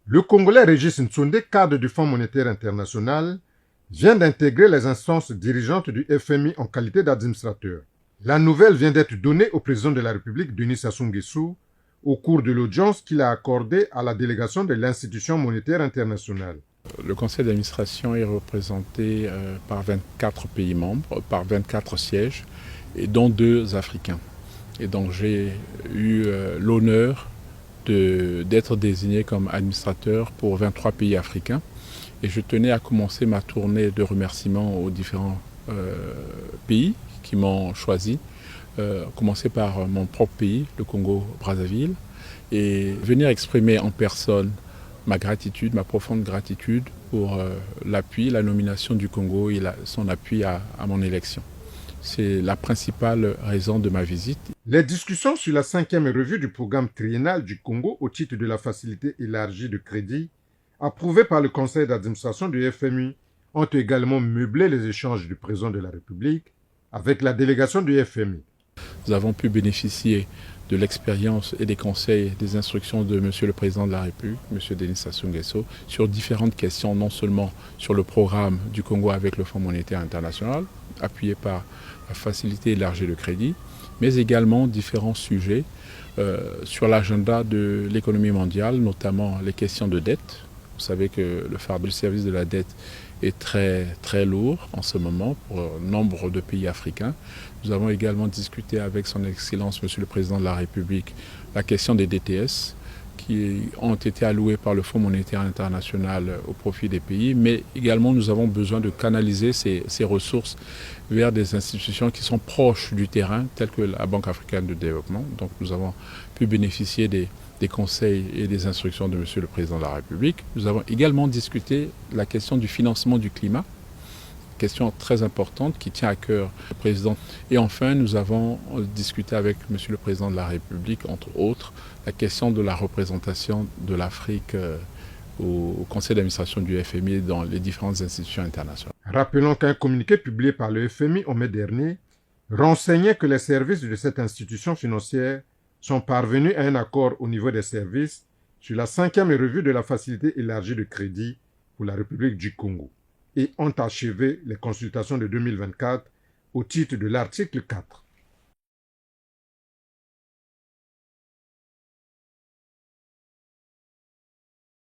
Le Congolais Régis Nsonde, cadre du Fonds monétaire international, vient d'intégrer les instances dirigeantes du FMI en qualité d'administrateur. La nouvelle vient d'être donnée au président de la République, Denis Sassou Nguesso, au cours de l'audience qu'il a accordée à la délégation de l'institution monétaire internationale. Le conseil d'administration est représenté par 24 pays membres, par 24 sièges, et dont 2 Africains. Et donc j'ai eu l'honneur d'être désigné comme administrateur pour 23 pays africains. Et je tenais à commencer ma tournée de remerciements aux différents pays qui m'ont choisi. Commencer par mon propre pays, le Congo-Brazzaville, et venir exprimer en personne ma gratitude, ma profonde gratitude pour l'appui, la nomination du Congo et son appui à mon élection. C'est la principale raison de ma visite. Les discussions sur la 5e revue du programme triennal du Congo au titre de la facilité élargie de crédit, approuvée par le conseil d'administration du FMI, ont également meublé les échanges du président de la République avec la délégation du FMI. Nous avons pu bénéficier de l'expérience et des conseils, des instructions de M. le Président de la République, M. Denis Sassou Nguesso, sur différentes questions, non seulement sur le programme du Congo avec le Fonds monétaire international, appuyé par la facilité élargie de crédit, mais également différents sujets sur l'agenda de l'économie mondiale, notamment les questions de dette. Vous savez que le fardeau du service de la dette est très lourd en ce moment pour nombre de pays africains. Nous avons également discuté avec son Excellence, Monsieur le Président de la République, la question des DTS qui ont été alloués par le Fonds monétaire international au profit des pays, mais également nous avons besoin de canaliser ces ressources vers des institutions qui sont proches du terrain, telles que la Banque africaine de développement. Donc nous avons pu bénéficier des conseils et des instructions de Monsieur le Président de la République. Nous avons également discuté la question du financement du climat, question très importante qui tient à cœur le Président. Et enfin, nous avons discuté avec Monsieur le Président de la République, entre autres, la question de la représentation de l'Afrique au conseil d'administration du FMI dans les différentes institutions internationales. Rappelons qu'un communiqué publié par le FMI en mai dernier renseignait que les services de cette institution financière sont parvenus à un accord au niveau des services sur la 5e revue de la facilité élargie de crédit pour la République du Congo et ont achevé les consultations de 2024 au titre de l'article 4.